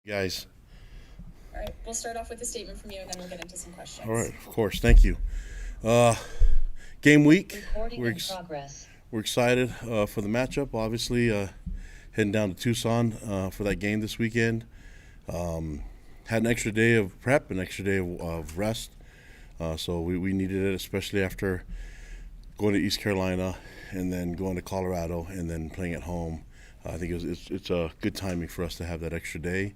Guys. All right, we'll start off with a statement from you and then we'll get into some All right, questions. of course. Thank you. Uh, Game week. Recording We're in progress. we're excited for the matchup. Obviously, heading down to Tucson for that game this weekend. Had an extra day of prep, an extra day of rest. So we needed it, especially after going to East Carolina and then going to Colorado and then playing at home. I think it's a good timing for us to have that extra day,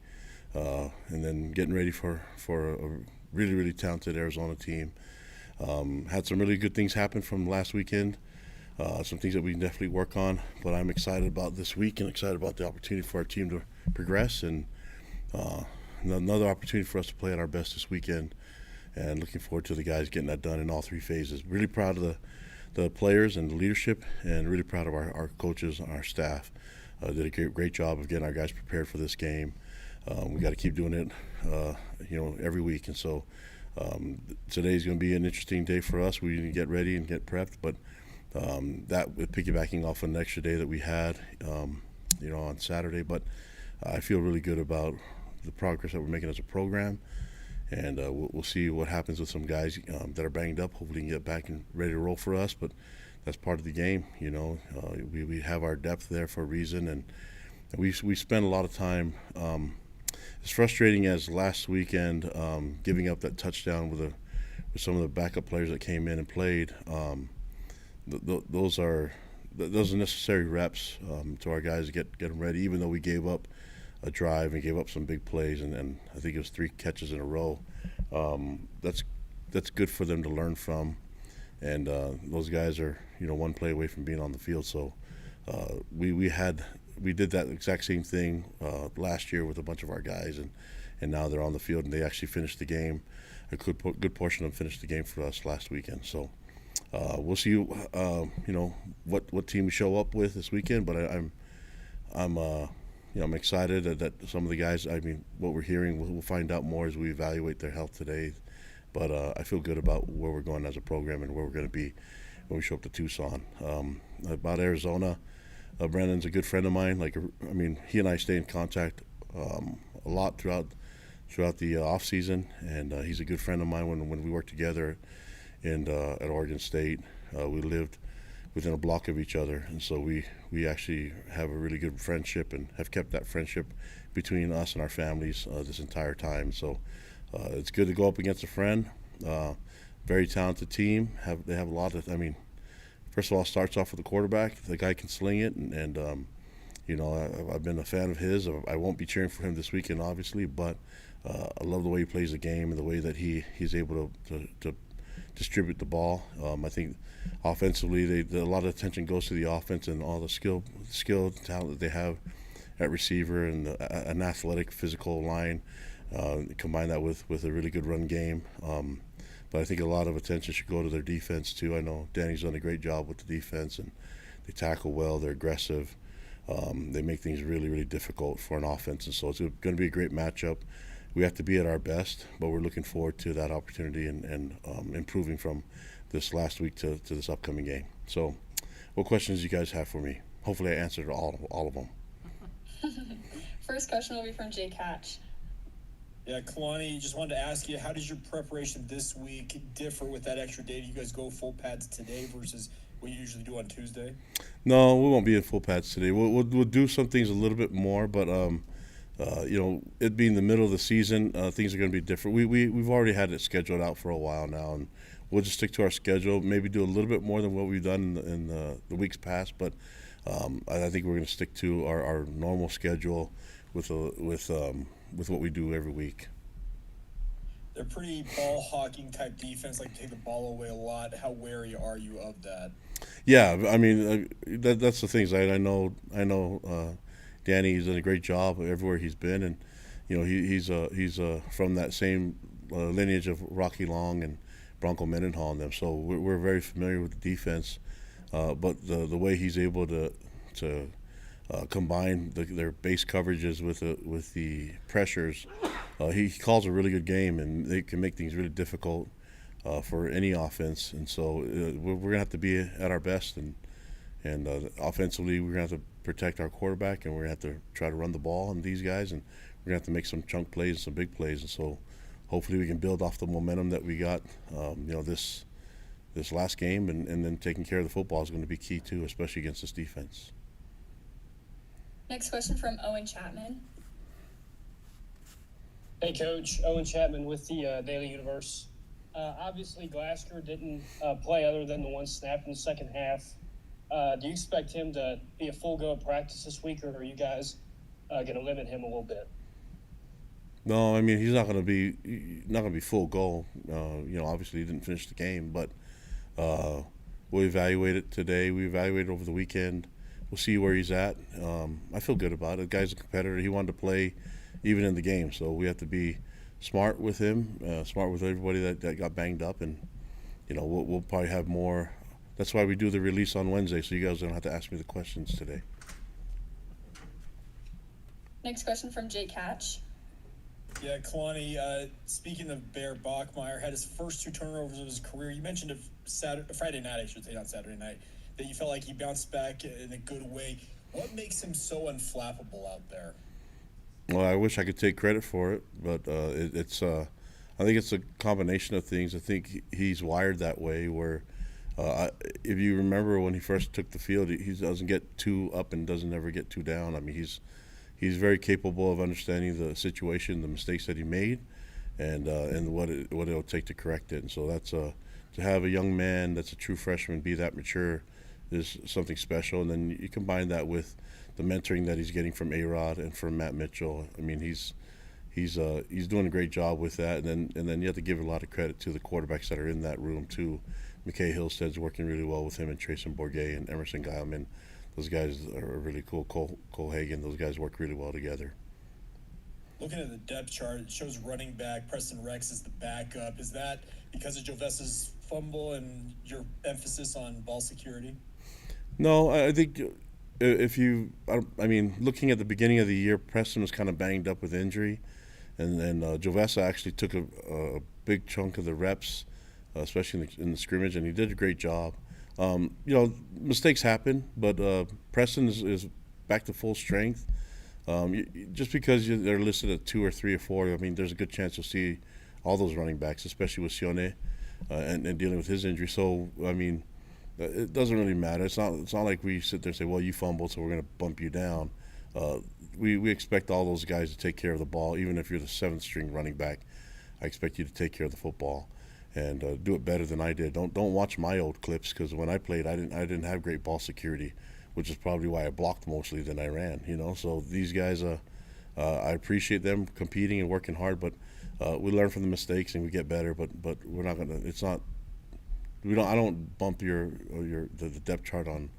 and then getting ready for a really talented Arizona team. Had some really good things happen from last weekend. Some things that we can definitely work on, but I'm excited about this week and excited about the opportunity for our team to progress and uh, another opportunity for us to play at our best this weekend. And looking forward to the guys getting that done in all three phases. Really proud of the players and the leadership, and really proud of our coaches and our staff. Did a great job of getting our guys prepared for this game. We got to keep doing it, every week. And so today's going to be an interesting day for us. We need to get ready and get prepped, but that with piggybacking off an extra day that we had, on Saturday. But I feel really good about the progress that we're making as a program, and we'll see what happens with some guys that are banged up. Hopefully, can get back and ready to roll for us. But that's part of the game, we have our depth there for a reason, and we spend a lot of time. As frustrating as last weekend, giving up that touchdown with some of the backup players that came in and played. Those are necessary reps to our guys to get them ready. Even though we gave up a drive and gave up some big plays, and I think it was 3 catches in a row. That's good for them to learn from, and those guys are one play away from being on the field. So we did that exact same thing last year with a bunch of our guys, and now they're on the field and they actually finished the game. A good portion of them finished the game for us last weekend. So we'll see, what team we show up with this weekend. But I'm excited that some of the guys. I mean, what we're hearing, we'll find out more as we evaluate their health today. But I feel good about where we're going as a program and where we're going to be when we show up to Tucson. About Arizona, Brandon's a good friend of mine. He and I stay in contact a lot throughout the off season, and he's a good friend of mine. When we worked together at Oregon State, we lived within a block of each other, and so we actually have a really good friendship and have kept that friendship between us and our families this entire time. So it's good to go up against a friend. Very talented team. They have a lot of. First of all, it starts off with the quarterback. The guy can sling it, and I've been a fan of his. I won't be cheering for him this weekend, obviously, but I love the way he plays the game and the way that he's able to distribute the ball. I think offensively, a lot of attention goes to the offense and all the skill talent that they have at receiver and an athletic, physical line. Combine that with a really good run game. But I think a lot of attention should go to their defense too. I know Danny's done a great job with the defense, and they tackle well. They're aggressive. They make things really difficult for an offense, and so it's going to be a great matchup. We have to be at our best, but we're looking forward to that opportunity and improving from this last week to this upcoming game. So, what questions do you guys have for me? Hopefully, I answered all of them. First question will be from Jake Hatch. Yeah, Kalani, just wanted to ask you, how does your preparation this week differ with that extra day? Do you guys go full pads today versus what you usually do on Tuesday? No, we won't be in full pads today. We'll do some things a little bit more, but it being the middle of the season, things are going to be different. We've already had it scheduled out for a while now, and we'll just stick to our schedule. Maybe do a little bit more than what we've done in the weeks past, but I think we're going to stick to our normal schedule with what we do every week. They're pretty ball hawking type defense, like take the ball away a lot. How wary are you of that? Yeah, that's the things. I know. Danny's done a great job everywhere he's been, and he's from that same lineage of Rocky Long and Bronco Mendenhall and them. So we're very familiar with the defense, but the way he's able to combine their base coverages with the pressures, he calls a really good game, and they can make things really difficult for any offense. And so we're gonna have to be at our best, and offensively we're gonna have to protect our quarterback, and we're gonna have to try to run the ball on these guys, and we're gonna have to make some chunk plays, some big plays, and so hopefully we can build off the momentum that we got, this last game, and then taking care of the football is going to be key too, especially against this defense. Next question from Owen Chapman. Hey, Coach. Owen Chapman with the Daily Universe. Obviously, Glasgow didn't play other than the one snap in the second half. Do you expect him to be a full go at practice this week, or are you guys going to limit him a little bit? No, I mean he's not going to be full go. Obviously he didn't finish the game, but we'll evaluate it today. We evaluate it over the weekend. We'll see where he's at. I feel good about it. The guy's a competitor. He wanted to play even in the game, so we have to be smart with him, smart with everybody that got banged up, and we'll probably have more. That's why we do the release on Wednesday, so you guys don't have to ask me the questions today. Next question from Jake Hatch. Yeah, Kalani, speaking of Bear Bachmeier, had his first 2 turnovers of his career. You mentioned Friday night, I should say, not Saturday night, that you felt like he bounced back in a good way. What makes him so unflappable out there? Well, I wish I could take credit for it, but I think it's a combination of things. I think he's wired that way where if you remember when he first took the field, he doesn't get too up and doesn't ever get too down. I mean, he's very capable of understanding the situation, the mistakes that he made, and what it'll take to correct it. And so that's to have a young man that's a true freshman be that mature is something special. And then you combine that with the mentoring that he's getting from A-Rod and from Matt Mitchell. I mean, he's doing a great job with that. And then you have to give a lot of credit to the quarterbacks that are in that room too. McKay Hillstead's working really well with him, and Trayson Bourget and Emerson Guilman. Those guys are really cool. Cole Hagan, those guys work really well together. Looking at the depth chart, it shows running back Preston Rex is the backup. Is that because of Jovessa's fumble and your emphasis on ball security? No, I think looking at the beginning of the year, Preston was kind of banged up with injury, and then Jovessa actually took a big chunk of the reps, especially in the scrimmage, and he did a great job. Mistakes happen, but Preston is back to full strength. Just because they're listed at 2 or 3 or 4, I mean, there's a good chance you'll see all those running backs, especially with Sione and dealing with his injury. So, I mean, it doesn't really matter. It's not like we sit there and say, well, you fumbled, so we're going to bump you down. We expect all those guys to take care of the ball, even if you're the 7th-string running back. I expect you to take care of the football and do it better than I did. Don't watch my old clips, because when I played, I didn't have great ball security, which is probably why I blocked mostly than I ran. So these guys, I appreciate them competing and working hard, but we learn from the mistakes and we get better. But we're not gonna. It's not. I don't bump the depth chart on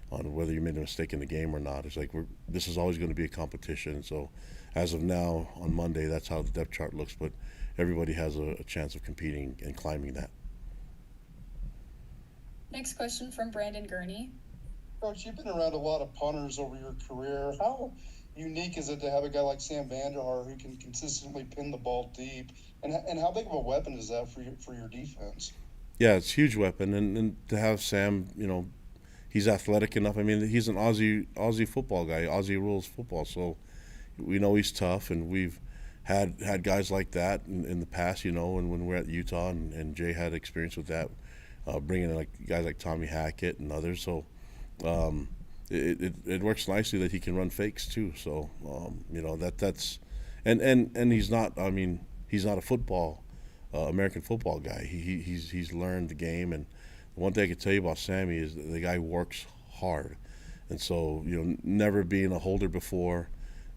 whether you made a mistake in the game or not. It's like this is always going to be a competition. So as of now, on Monday, that's how the depth chart looks. But everybody has a chance of competing and climbing that. Next question from Brandon Gurney. Coach, you've been around a lot of punters over your career. How unique is it to have a guy like Sam Vander Haar who can consistently pin the ball deep? And how big of a weapon is that for your defense? Yeah, it's a huge weapon. And to have Sam, he's athletic enough. I mean, he's an Aussie football guy, Aussie rules football. So we know he's tough, and we've had guys like that in the past, and when we're at Utah, and Jay had experience with that, bringing in like guys like Tommy Hackett and others. So it works nicely that he can run fakes too. So that's and he's not. I mean, he's not a football American football guy. He's learned the game, and the one thing I can tell you about Sammy is that the guy works hard, and so never being a holder before.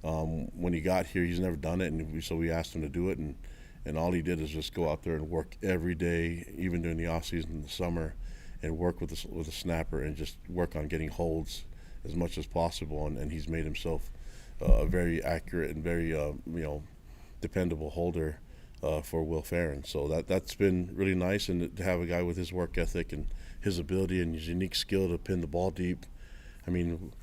When he got here, he's never done it, and so we asked him to do it, and all he did is just go out there and work every day, even during the off season in the summer, and work with a snapper and just work on getting holds as much as possible, and he's made himself a very accurate and very dependable holder for Will Farron. So that's been really nice, and to have a guy with his work ethic and his ability and his unique skill to pin the ball deep. I mean,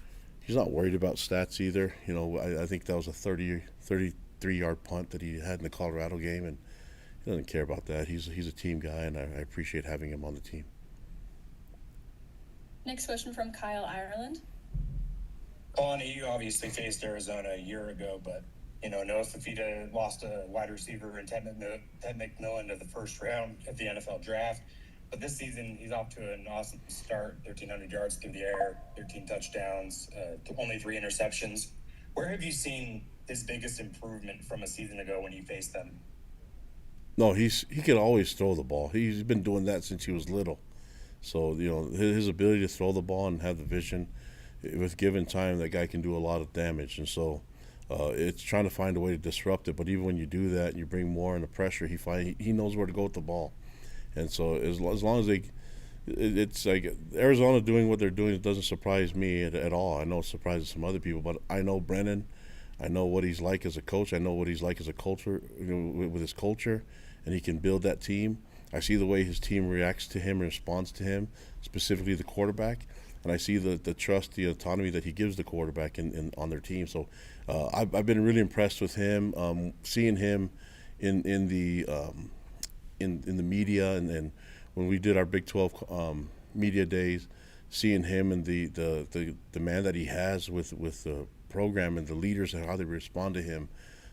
he's not worried about stats either. I think that was a 33-yard punt that he had in the Colorado game, and he doesn't care about that. He's a team guy, and I appreciate having him on the team. Next question from Kyle Ireland. Kalani, you obviously faced Arizona a year ago, but Noah Fafita lost a wide receiver in Ted McMillan to the first round of the NFL draft. But this season, he's off to an awesome start, 1,300 yards through the air, 13 touchdowns, only 3 interceptions. Where have you seen his biggest improvement from a season ago when you faced them? No, he can always throw the ball. He's been doing that since he was little. So, his ability to throw the ball and have the vision, with given time, that guy can do a lot of damage. And so it's trying to find a way to disrupt it. But even when you do that and you bring more in the pressure, he knows where to go with the ball. And so as long as it's like Arizona doing what they're doing, it doesn't surprise me at all. I know it surprises some other people, but I know Brennan. I know what he's like as a coach. I know what he's like as a culture, with his culture, and he can build that team. I see the way his team reacts to him and responds to him, specifically the quarterback, and I see the trust, the autonomy that he gives the quarterback on their team. So I've been really impressed with him, seeing him in the media, and when we did our Big 12 media days, seeing him and the demand that he has with the program and the leaders and how they respond to him,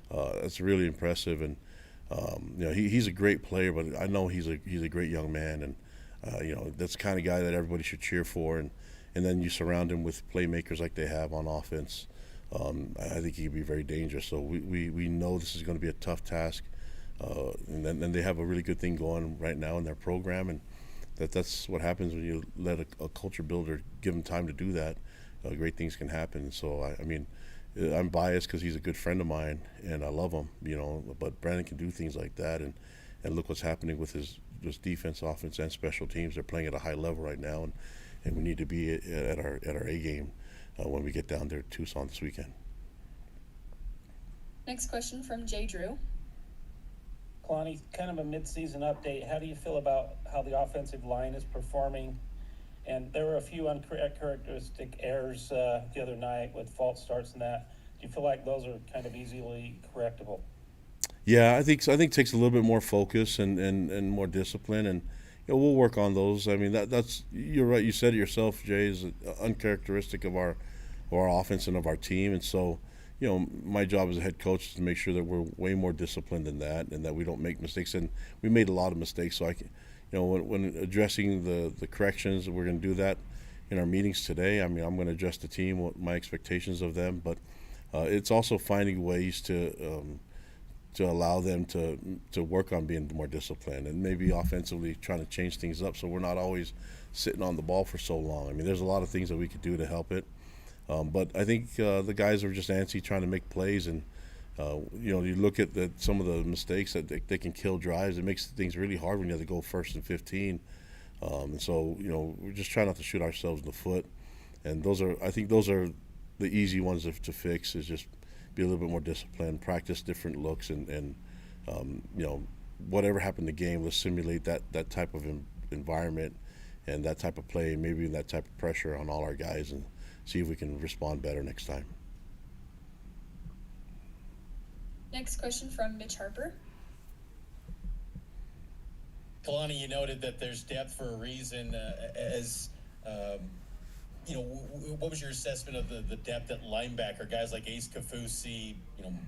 that's really impressive. And he's a great player, but I know he's a great young man, and that's the kind of guy that everybody should cheer for. And then you surround him with playmakers like they have on offense. I think he can be very dangerous. So we know this is going to be a tough task, and then they have a really good thing going right now in their program, and that's what happens when you let a culture builder give him time to do that. Great things can happen. So I'm biased because he's a good friend of mine and I love him, but Brandon can do things like that, and look what's happening with his defense, offense, and special teams. They're playing at a high level right now, and we need to be at our A game when we get down there to Tucson this weekend. Next question from Jay Drew. Kalani, kind of a mid-season update. How do you feel about how the offensive line is performing? And there were a few uncharacteristic errors the other night with false starts and that. Do you feel like those are kind of easily correctable? Yeah, I think so. I think it takes a little bit more focus and more discipline, and we'll work on those. I mean, that's you're right. You said it yourself, Jay, is uncharacteristic of our offense and of our team. And so, my job as a head coach is to make sure that we're way more disciplined than that, and that we don't make mistakes. And we made a lot of mistakes, so when addressing the corrections, we're going to do that in our meetings today. I'm going to address the team, what my expectations of them, but it's also finding ways to allow them to work on being more disciplined, and maybe offensively trying to change things up so we're not always sitting on the ball for so long. I mean, there's a lot of things that we could do to help it, but I think the guys are just antsy trying to make plays, and you look at some of the mistakes that they can kill drives. It makes things really hard when you have to go 1st and 15. And so, we're just trying not to shoot ourselves in the foot. And I think those are the easy ones to fix, is just be a little bit more disciplined, practice different looks, and whatever happened in the game, let's simulate that type of environment and that type of play, maybe that type of pressure on all our guys, and see if we can respond better next time. Next question from Mitch Harper. Kalani, you noted that there's depth for a reason. What was your assessment of the depth at linebacker? Guys like Ace Kafusi,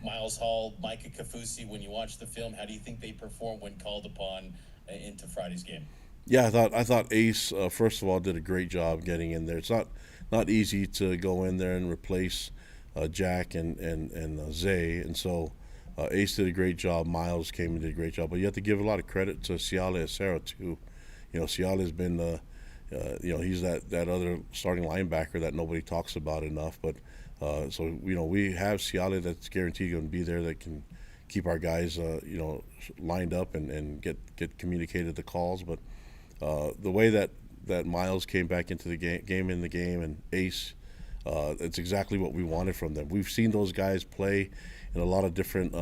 Miles Hall, Micah Kafusi. When you watch the film, how do you think they perform when called upon into Friday's game? Yeah, I thought Ace first of all did a great job getting in there. It's not easy to go in there and replace Jack and Zay, and so. Ace did a great job. Miles came and did a great job. But you have to give a lot of credit to Ciale Acero, too. Ciale has been, he's that other starting linebacker that nobody talks about enough. But we have Ciale that's guaranteed going to be there, that can keep our guys, lined up and get communicated the calls. But the way that Miles came back into the game, and Ace, it's exactly what we wanted from them. We've seen those guys play in a lot of different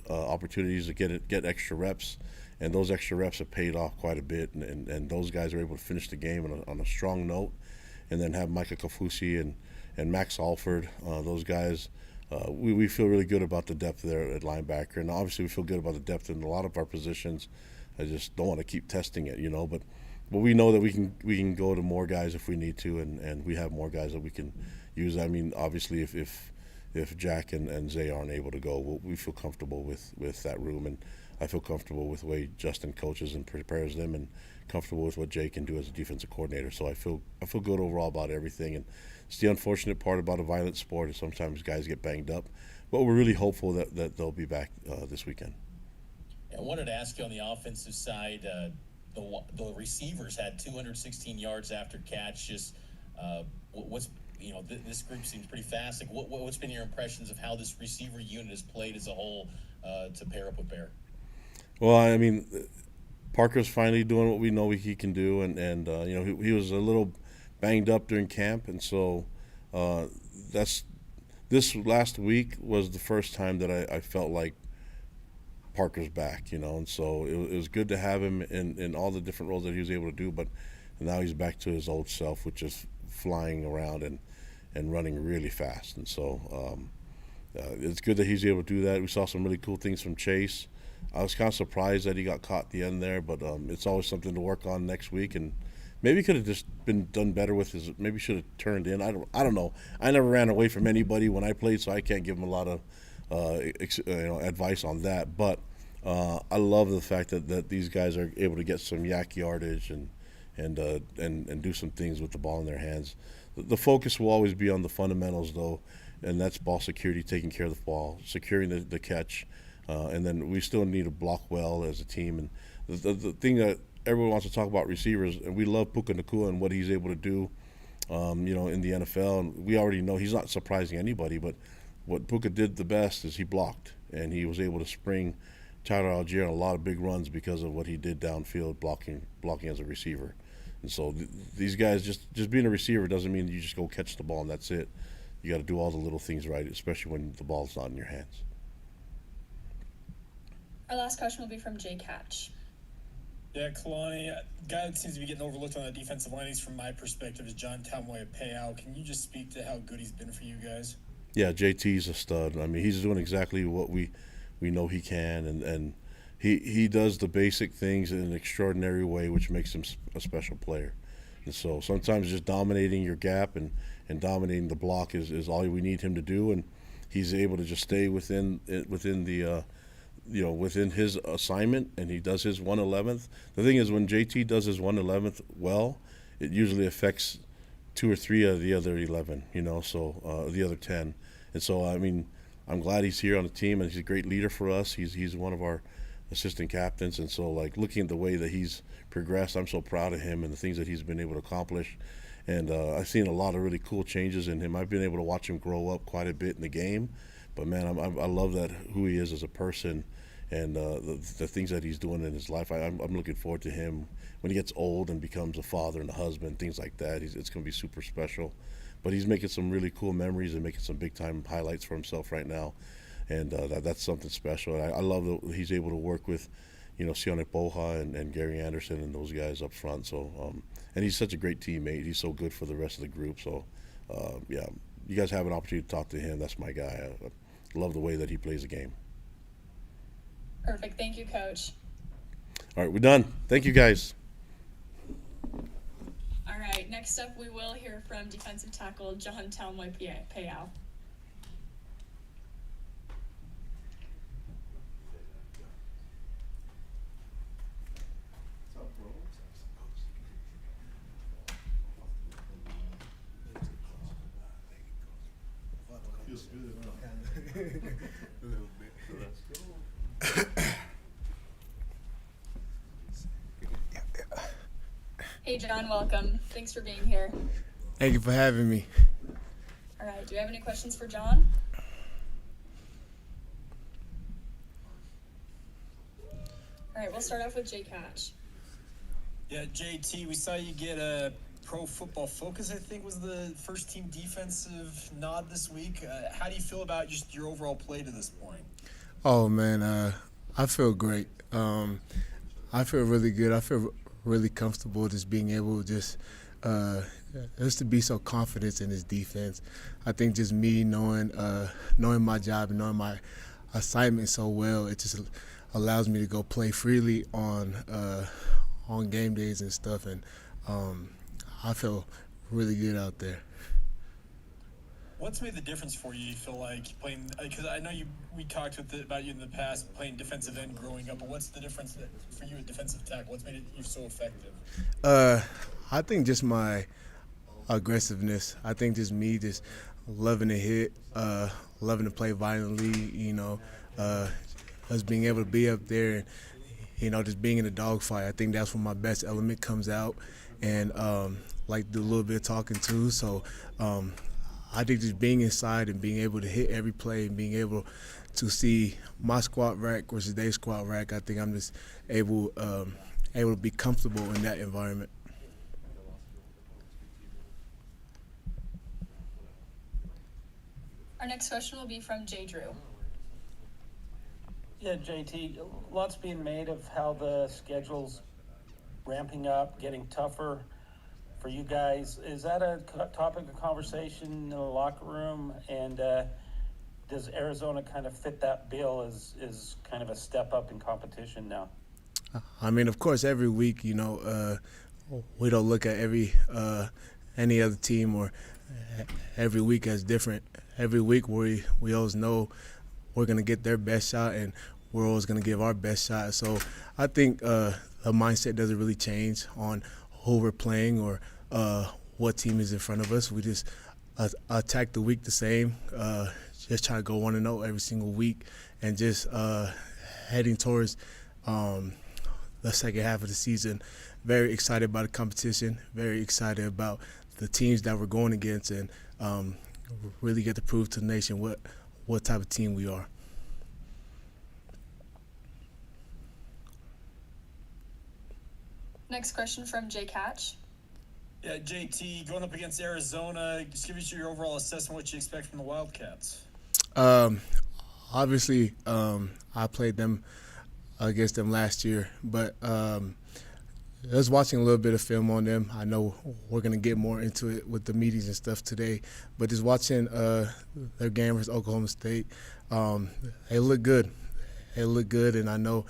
opportunities to get extra reps, and those extra reps have paid off quite a bit, and those guys are able to finish the game on a strong note. And then have Micah Kafusi and Max Alford, those guys, we feel really good about the depth there at linebacker, and obviously we feel good about the depth in a lot of our positions. I just don't want to keep testing it, but we know that we can go to more guys if we need to, and we have more guys that we can use. I mean, obviously if if Jack and Zay aren't able to go, we feel comfortable with that room, and I feel comfortable with the way Justin coaches and prepares them, and comfortable with what Jay can do as a defensive coordinator. So I feel good overall about everything. And it's the unfortunate part about a violent sport is sometimes guys get banged up, but we're really hopeful that they'll be back this weekend. I wanted to ask you on the offensive side, the receivers had 216 yards after catch. Just what's this group seems pretty fast. Like what's been your impressions of how this receiver unit has played as a whole to pair up with Bear? Well, I mean, Parker's finally doing what we know he can do, and he was a little banged up during camp, and so this last week was the first time that I felt like Parker's back, and so it was good to have him in all the different roles that he was able to do, but now he's back to his old self, which is flying around and running really fast, and so it's good that he's able to do that. We saw some really cool things from Chase. I was kind of surprised that he got caught at the end there, but it's always something to work on next week, and maybe could have just been done better with his. Maybe should have turned in. I don't know. I never ran away from anybody when I played, so I can't give him a lot of advice on that. But I love the fact that these guys are able to get some yak yardage and do some things with the ball in their hands. The focus will always be on the fundamentals, though, and that's ball security, taking care of the ball, securing the catch. And then we still need to block well as a team. And the thing that everyone wants to talk about receivers, and we love Puka Nacua and what he's able to do, in the NFL. And we already know he's not surprising anybody, but what Puka did the best is he blocked, and he was able to spring Tyler Algier on a lot of big runs because of what he did downfield, blocking as a receiver. And so these guys, just being a receiver doesn't mean you just go catch the ball and that's it. You got to do all the little things right, especially when the ball's not in your hands. Our last question will be from Jay Catch. Yeah, Kalani, a guy that seems to be getting overlooked on the defensive line, at least from my perspective, is John Taumoepeau. Can you just speak to how good he's been for you guys? Yeah, JT's a stud. I mean, he's doing exactly what we know he can, and he does the basic things in an extraordinary way, which makes him a special player. And so sometimes just dominating your gap and dominating the block is all we need him to do, and he's able to just stay within the within his assignment, and he does his 1/11th. The thing is, when JT does his 1/11th well, it usually affects 2 or 3 of the other 11, so the other 10. And so, I mean, I'm glad he's here on the team, and he's a great leader for us. He's one of our assistant captains, and so, like, looking at the way that he's progressed, I'm so proud of him and the things that he's been able to accomplish. And I've seen a lot of really cool changes in him. I've been able to watch him grow up quite a bit in the game. But, man, I love who he is as a person and the things that he's doing in his life. I'm looking forward to him when he gets old and becomes a father and a husband, things like that. It's going to be super special. But he's making some really cool memories and making some big-time highlights for himself right now. And that's something special. And I love that he's able to work with, Sione Poha and Gary Anderson and those guys up front. So, and he's such a great teammate. He's so good for the rest of the group. So, yeah, you guys have an opportunity to talk to him. That's my guy. I love the way that he plays the game. Perfect. Thank you, Coach. All right, we're done. Thank you, guys. All right, next up we will hear from defensive tackle John Taumoepeau. Feels good, huh? A little bit. So let's go. Hey, John, welcome. Thanks for being here. Thank you for having me. All right, do you have any questions for John? All right, we'll start off with Jay Catch. Yeah, JT, we saw you get a Pro Football Focus, I think, was the first team defensive nod this week. How do you feel about just your overall play to this point? Oh, man, I feel great. I feel really good. I feel really comfortable just being able to just to be so confident in this defense. I think just me knowing my job and knowing my assignment so well, it just allows me to go play freely on game days and stuff, and I feel really good out there. What's made the difference for you? You feel like playing? Because I know we talked about you in the past playing defensive end growing up. But what's the difference for you at defensive tackle? What's made you so effective? I think just my aggressiveness. I think just me just loving to hit, loving to play violently. Us being able to be up there and just being in a dogfight. I think that's where my best element comes out, and like do a little bit of talking too. So I think just being inside and being able to hit every play and being able to see my squat rack versus their squat rack, I think I'm just able to be comfortable in that environment. Our next question will be from Jay Drew. Yeah, JT, lots being made of how the schedule's ramping up, getting tougher for you guys. Is that a topic of conversation in the locker room? And does Arizona kind of fit that bill as kind of a step up in competition now? I mean, of course, every week, we don't look at any other team or every week as different. Every week we always know we're going to get their best shot and we're always going to give our best shot. So I think the mindset doesn't really change on who we're playing or what team is in front of us. We just attack the week the same, just try to go 1-0 every single week and just heading towards the second half of the season. Very excited about the competition, very excited about the teams that we're going against, and really get to prove to the nation what type of team we are. Next question from Jay Catch. Yeah, JT, going up against Arizona, just give us your overall assessment of what you expect from the Wildcats. Obviously, I played them against them last year, but just watching a little bit of film on them. I know we're going to get more into it with the meetings and stuff today, but just watching their game versus Oklahoma State, they look good. They look good, and I know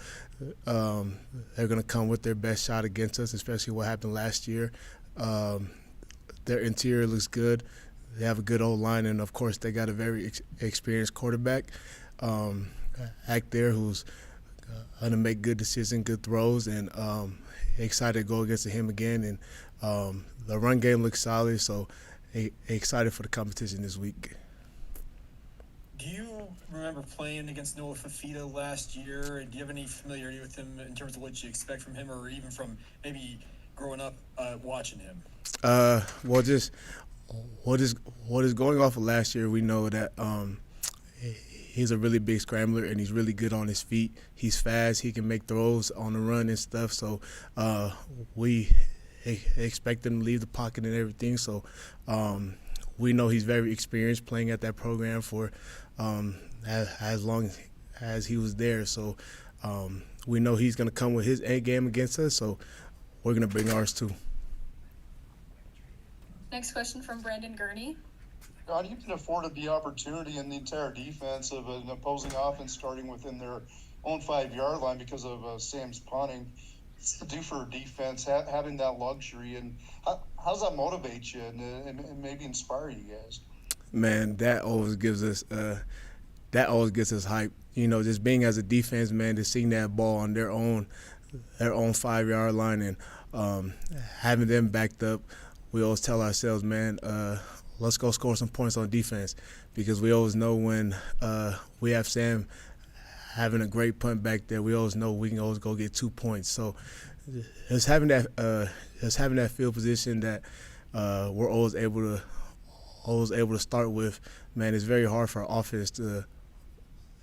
they're going to come with their best shot against us, especially what happened last year. Their interior looks good. They have a good old line, and, of course, they got a very experienced quarterback back there who's going to make good decisions, good throws, and excited to go against him again. And the run game looks solid, so excited for the competition this week. Do you remember playing against Noah Fafita last year? And do you have any familiarity with him in terms of what you expect from him, or even from maybe growing up watching him? Well, just what is going off of last year, we know that he's a really big scrambler and he's really good on his feet. He's fast. He can make throws on the run and stuff. So we expect him to leave the pocket and everything. So we know he's very experienced playing at that program for as long as he was there. So we know he's going to come with his A game against us. So we're going to bring ours too. Next question from Brandon Gurney. God, you've been afforded the opportunity in the entire defense of an opposing offense starting within their own 5-yard line because of Sam's punting. What's it do for a defense having that luxury, and how does that motivate you and maybe inspire you guys? Man, that always gives us hype. Just being as a defense, man, just seeing that ball on their own 5-yard line and having them backed up. We always tell ourselves, man, let's go score some points on defense, because we always know when we have Sam having a great punt back there, we always know we can always go get 2 points. So just having that field position that we're always able to start with, man, it's very hard for our offense to,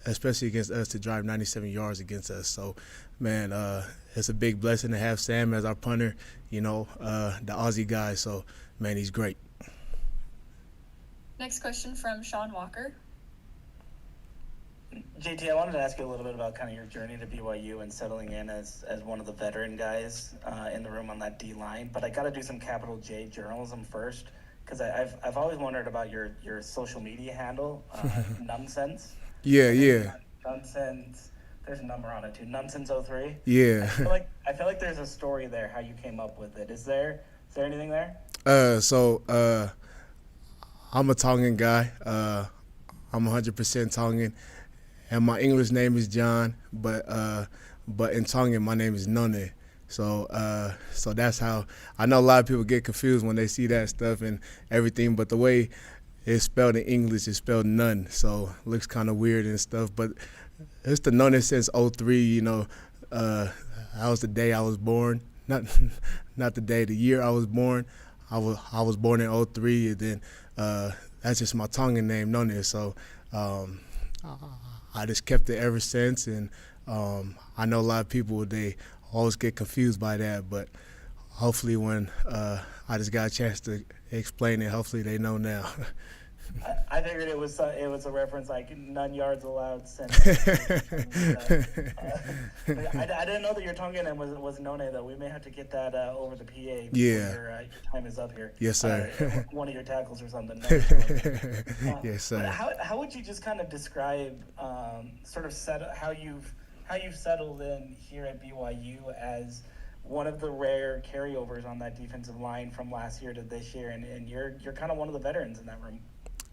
especially against us, to drive 97 yards against us. So, man, it's a big blessing to have Sam as our punter, the Aussie guy. So, man, he's great. Next question from Sean Walker. JT, I wanted to ask you a little bit about kind of your journey to BYU and settling in as one of the veteran guys in the room on that D line. But I got to do some capital J journalism first, because I've always wondered about your social media handle, Nonsense. Yeah. Nonsense. There's a number on it too. Nonsense03. Yeah. I feel like there's a story there. How you came up with it? Is there anything there? I'm a Tongan guy. I'm 100% Tongan, and my English name is John, but in Tongan my name is None. So that's how I know a lot of people get confused when they see that stuff and everything. But the way it's spelled in English is spelled none, so it looks kind of weird and stuff. But it's the None since '03. You know, that was the day I was born. Not the day, the year I was born. I was born in '03, and then that's just my Tongan name, None. So I just kept it ever since, and I know a lot of people, they always get confused by that, but hopefully when I just got a chance to explain it, hopefully they know now. I figured it was a reference like none yards allowed. I didn't know that your Tongan name was None, though. We may have to get that over the PA before your time is up here. Yes, sir. One of your tackles or something. Yes, sir. How would you just kind of describe sort of how you've settled in here at BYU as one of the rare carryovers on that defensive line from last year to this year, and you're kind of one of the veterans in that room?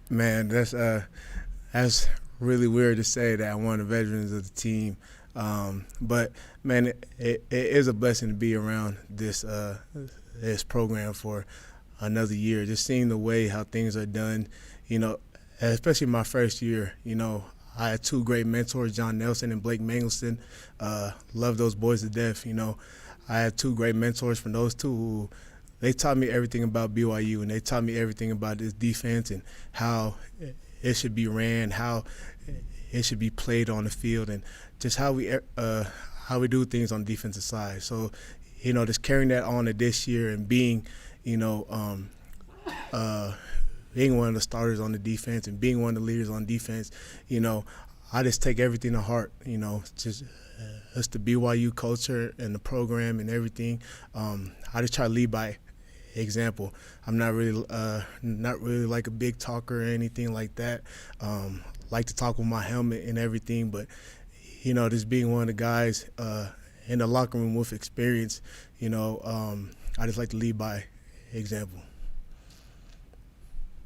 Man, that's really weird to say that I'm one of the veterans of the team. But man, it is a blessing to be around this program for another year. Just seeing the way how things are done, you know, especially my first year. You know, I had two great mentors, John Nelson and Blake Mangelston. Love those boys to death. You know, I had two great mentors from those two who they taught me everything about BYU, and they taught me everything about this defense and how it should be ran, how it should be played on the field, and just how we do things on the defensive side. So, you know, just carrying that on to this year and being, you know, being one of the starters on the defense and being one of the leaders on defense, you know, I just take everything to heart, you know, just it's the BYU culture and the program and everything. I just try to lead by example. I'm not really like a big talker or anything like that. Like to talk with my helmet and everything, but you know, just being one of the guys in the locker room with experience, you know, I just like to lead by example.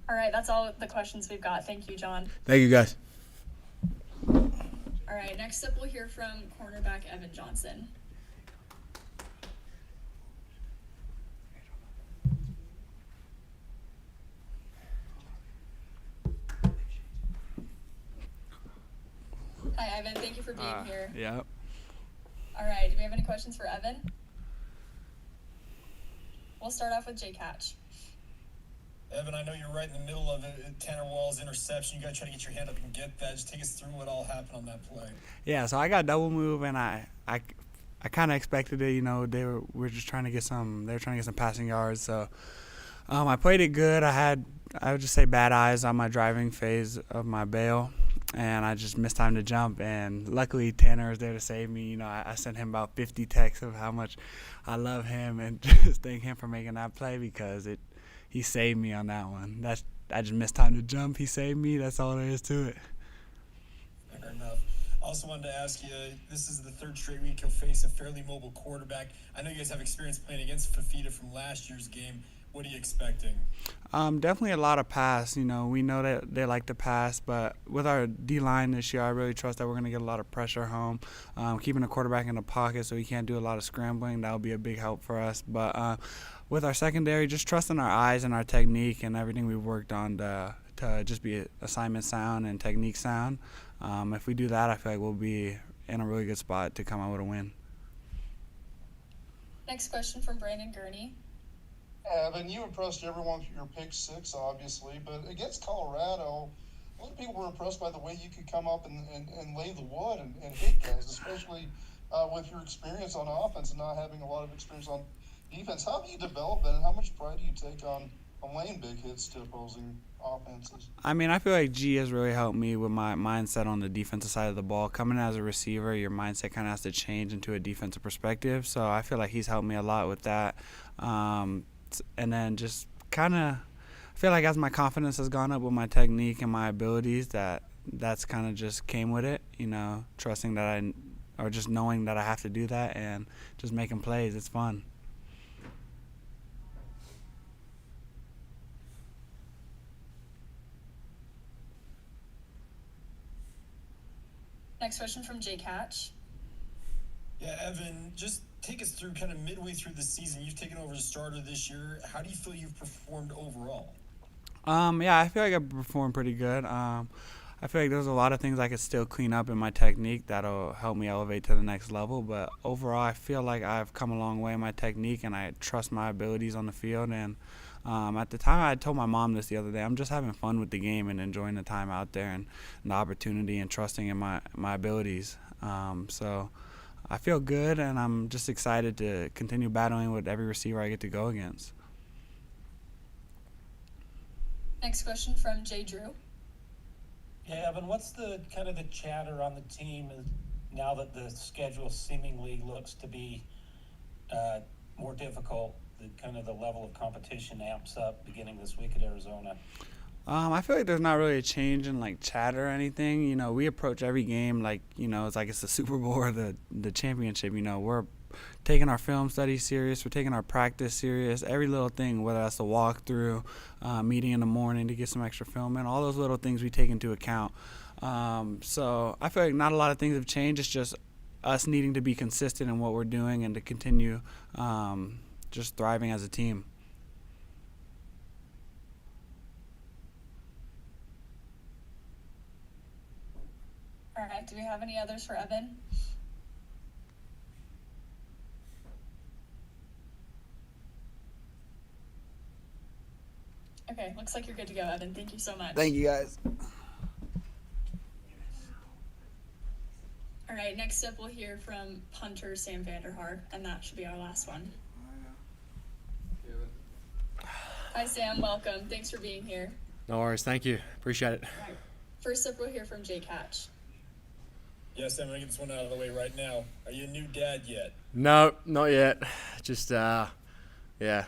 All right, that's all the questions we've got. Thank you, John. Thank you, guys. All right, next up we'll hear from cornerback Evan Johnson. Hi, Evan. Thank you for being here. Yeah. All right, do we have any questions for Evan? We'll start off with Jake Hatch. Evan, I know you're right in the middle of it. Tanner Wall's interception. You got to try to get your hand up and get that. Just take us through what all happened on that play. Yeah, so I got double move, and I kind of expected it. You know, they were just trying to get some. They were trying to get some passing yards. So I played it good. I would just say bad eyes on my driving phase of my bail, and I just missed time to jump. And luckily, Tanner was there to save me. You know, I sent him about 50 texts of how much I love him and just thank him for making that play because he saved me on that one. I just missed time to jump. He saved me. That's all there is to it. Fair enough. I also wanted to ask you, this is the third straight week you'll face a fairly mobile quarterback. I know you guys have experience playing against Fafita from last year's game. What are you expecting? Definitely a lot of pass. You know, we know that they like to pass, but with our D-line this year, I really trust that we're going to get a lot of pressure home. Keeping the quarterback in the pocket so he can't do a lot of scrambling, that will be a big help for us. But with our secondary, just trusting our eyes and our technique and everything we've worked on to just be assignment sound and technique sound. If we do that, I feel like we'll be in a really good spot to come out with a win. Next question from Brandon Gurney. Evan, you impressed everyone with your pick six, obviously, but against Colorado, a lot of people were impressed by the way you could come up and lay the wood and hit guys, especially with your experience on offense and not having a lot of experience on defense. How do you develop that, and how much pride do you take on laying big hits to opposing offenses? I mean, I feel like G has really helped me with my mindset on the defensive side of the ball. Coming as a receiver, your mindset kind of has to change into a defensive perspective. So I feel like he's helped me a lot with that. And then just kind of I feel like as my confidence has gone up with my technique and my abilities, that's kind of just came with it, you know, trusting that or just knowing that I have to do that and just making plays. It's fun. Next question from Jake Hatch. Yeah, Evan, just take us through kind of midway through the season. You've taken over as starter this year. How do you feel you've performed overall? Yeah, I feel like I performed pretty good. I feel like there's a lot of things I could still clean up in my technique that'll help me elevate to the next level. But overall, I feel like I've come a long way in my technique, and I trust my abilities on the field. And at the time, I told my mom this the other day, I'm just having fun with the game and enjoying the time out there and the opportunity and trusting in my abilities. So I feel good, and I'm just excited to continue battling with every receiver I get to go against. Next question from Jay Drew. Yeah, Evan, what's the kind of the chatter on the team now that the schedule seemingly looks to be more difficult? The kind of the level of competition amps up beginning this week at Arizona. I feel like there's not really a change in like chatter or anything. You know, we approach every game like, you know, it's like it's the Super Bowl or the championship. You know, we're taking our film study serious. We're taking our practice serious. Every little thing, whether that's the walkthrough, meeting in the morning to get some extra film in, all those little things we take into account. So I feel like not a lot of things have changed. It's just us needing to be consistent in what we're doing and to continue just thriving as a team. All right, do we have any others for Evan? Okay, looks like you're good to go, Evan. Thank you so much. Thank you, guys. All right, next up we'll hear from punter Sam Vander Haar, and that should be our last one. Hi, Sam. Welcome. Thanks for being here. No worries. Thank you. Appreciate it. All right. First up, we'll hear from Jake Hatch. Yes, I'm going to get this one out of the way right now. Are you a new dad yet? No, not yet. Just, yeah,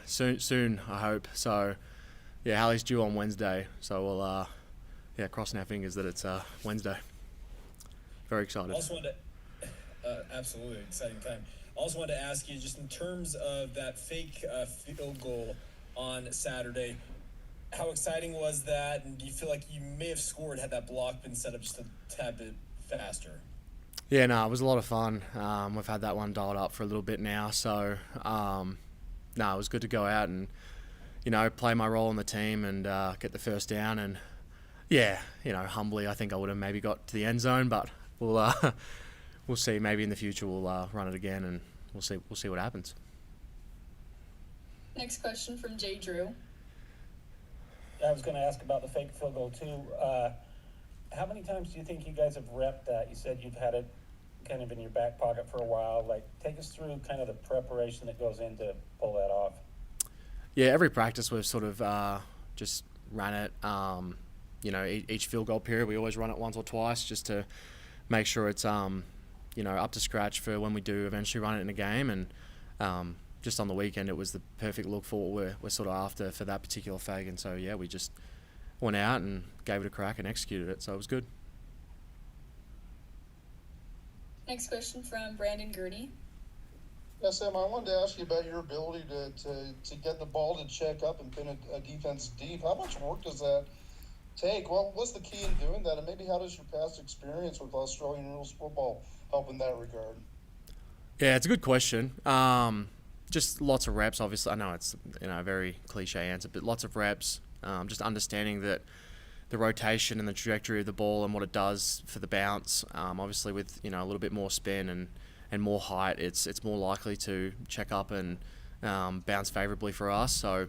soon, I hope. So, yeah, Hallie's due on Wednesday. So we'll, yeah, crossing our fingers that it's Wednesday. Very excited. Also wanted to, absolutely exciting time. Also wanted to ask you, just in terms of that fake field goal on Saturday, how exciting was that? And do you feel like you may have scored had that block been set up just a tad bit faster? Yeah, no, it was a lot of fun. We've had that one dialed up for a little bit now. So, no, it was good to go out and, you know, play my role in the team and get the first down. And, yeah, you know, humbly, I think I would have maybe got to the end zone, but we'll see. Maybe in the future we'll run it again, and we'll see what happens. Next question from Jay Drew. I was going to ask about the fake field goal too. How many times do you think you guys have repped that? You said you've had it kind of in your back pocket for a while. Like, take us through kind of the preparation that goes in to pull that off. Yeah, every practice we've sort of just ran it. You know, each field goal period we always run it once or twice just to make sure it's you know, up to scratch for when we do eventually run it in a game. And just on the weekend, it was the perfect look for what we're sort of after for that particular fag. And so, yeah, we just went out and gave it a crack and executed it. So it was good. Next question from Brandon Gurney. Yeah, Sam, I wanted to ask you about your ability to get the ball to check up and pin a defense deep. How much work does that take? Well, what's the key in doing that? And maybe how does your past experience with Australian rules football help in that regard? Yeah, it's a good question. Just lots of reps, obviously. I know it's, you know, a very cliche answer, but lots of reps. Just understanding that the rotation and the trajectory of the ball and what it does for the bounce. Obviously, with, you know, a little bit more spin and more height, it's more likely to check up and bounce favorably for us. So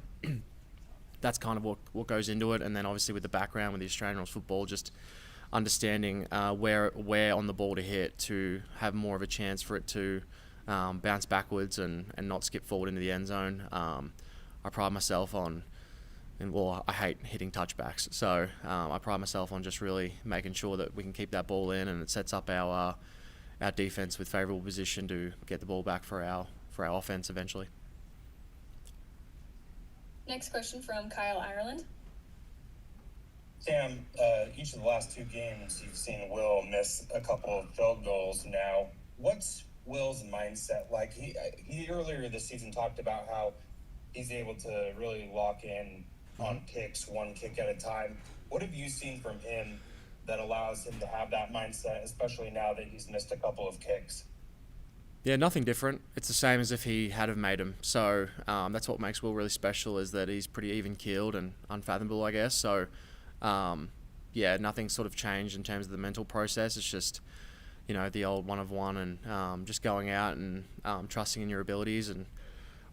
that's kind of what goes into it. And then obviously with the background with the Australian rules football, just understanding where on the ball to hit to have more of a chance for it to bounce backwards and not skip forward into the end zone. I pride myself on, and well, I hate hitting touchbacks, so I pride myself on just really making sure that we can keep that ball in, and it sets up our defense with favourable position to get the ball back for our offense eventually. Next question from Kyle Ireland. Sam, each of the last two games, you've seen Will miss a couple of field goals now. What's Will's mindset like? He earlier this season talked about how he's able to really lock in on kicks, one kick at a time. What have you seen from him that allows him to have that mindset, especially now that he's missed a couple of kicks? Yeah, nothing different. It's the same as if he had have made him. So that's what makes Will really special, is that he's pretty even-keeled and unfathomable, I guess. So, yeah, nothing sort of changed in terms of the mental process. It's just, the old one of one and just going out and trusting in your abilities. And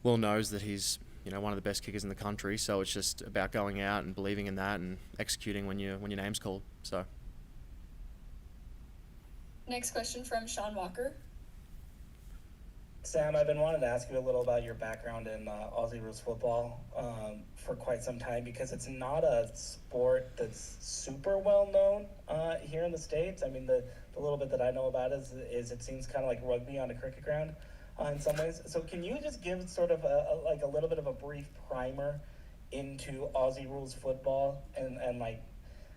Will knows that he's, one of the best kickers in the country. So it's just about going out and believing in that and executing when your name's called. So. Next question from Sean Walker. Sam, I've been wanting to ask you a little about your background in Aussie rules football for quite some time, because it's not a sport that's super well known here in the States. I mean, the little bit that I know about is it seems kind of like rugby on a cricket ground in some ways. So can you just give sort of a little bit of a brief primer into Aussie rules football and like,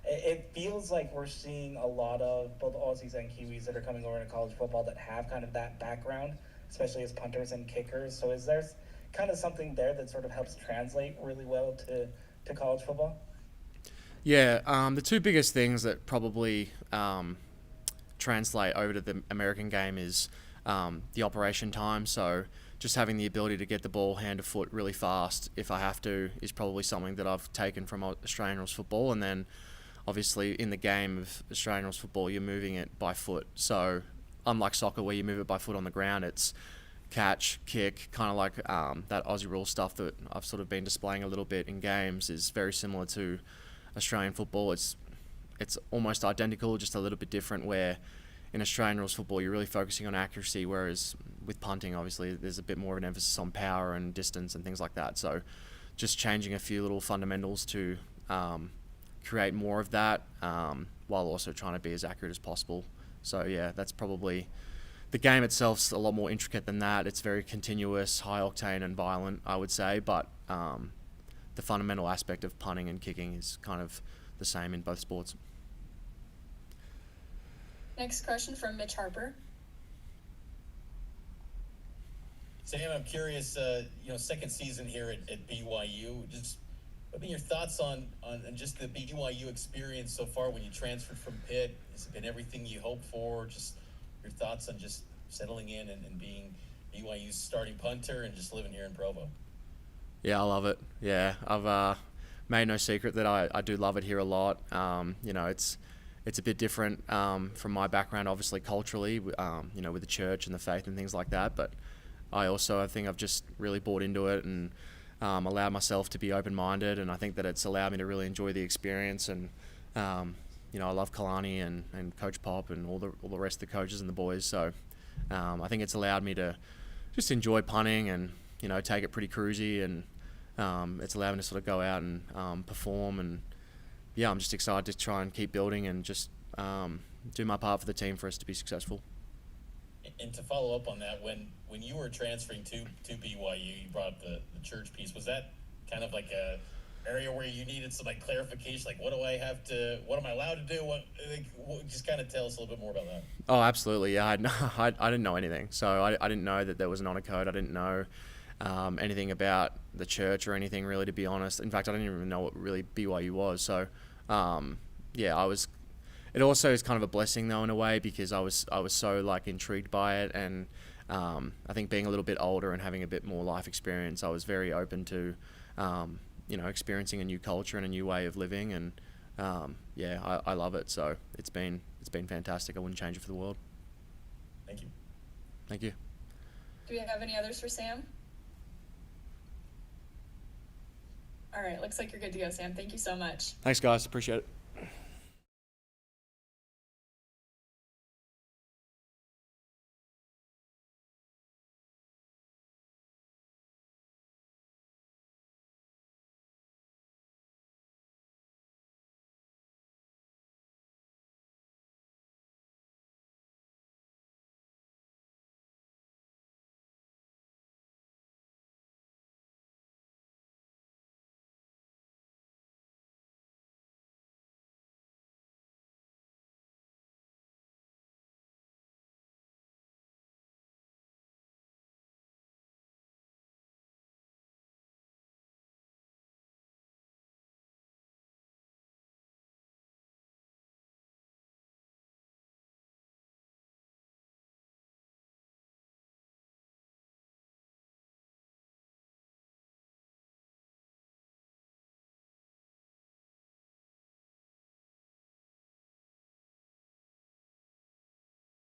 it feels like we're seeing a lot of both Aussies and Kiwis that are coming over to college football that have kind of that background, especially as punters and kickers. So is there kind of something there that sort of helps translate really well to college football? Yeah, the two biggest things that probably translate over to the American game is the operation time. So just having the ability to get the ball hand to foot really fast if I have to is probably something that I've taken from Australian rules football. And then obviously in the game of Australian rules football, you're moving it by foot. So unlike soccer where you move it by foot on the ground, it's catch, kick, kind of like that Aussie rule stuff that I've sort of been displaying a little bit in games is very similar to Australian football. It's almost identical, just a little bit different, where in Australian rules football you're really focusing on accuracy, whereas with punting obviously there's a bit more of an emphasis on power and distance and things like that. So just changing a few little fundamentals to create more of that while also trying to be as accurate as possible. So yeah, that's probably, the game itself's a lot more intricate than that. It's very continuous, high octane and violent, I would say, but the fundamental aspect of punting and kicking is kind of the same in both sports. Next question from Mitch Harper. Sam, I'm curious, second season here at BYU, just what have been your thoughts on just the BYU experience so far when you transferred from Pitt? Has it been everything you hoped for? Just your thoughts on just settling in and being BYU's starting punter and just living here in Provo? Yeah, I love it. Yeah, I've made no secret that I do love it here a lot. It's a bit different from my background, obviously culturally, with the church and the faith and things like that. But I think I've just really bought into it and allowed myself to be open-minded, and I think that it's allowed me to really enjoy the experience. And I love Kalani and Coach Pop and all the rest of the coaches and the boys. So I think it's allowed me to just enjoy punting and take it pretty cruisy, and it's allowed me to sort of go out and perform. And yeah, I'm just excited to try and keep building and just do my part for the team for us to be successful. And to follow up on that, when you were transferring to BYU, you brought up the church piece. Was that kind of like a area where you needed some clarification, what am I allowed to do? Just kind of tell us a little bit more about that. Oh, absolutely. Yeah, I didn't know anything. So I didn't know that there was an honor code. I didn't know anything about the church or anything, really, to be honest. In fact, I didn't even know what really BYU was. So it also is kind of a blessing though in a way, because I was so intrigued by it, and I think being a little bit older and having a bit more life experience, I was very open to experiencing a new culture and a new way of living, and I love it. So it's been fantastic. I wouldn't change it for the world. Thank you. Thank you. Do we have any others for Sam? All right, looks like you're good to go, Sam. Thank you so much. Thanks, guys. Appreciate it.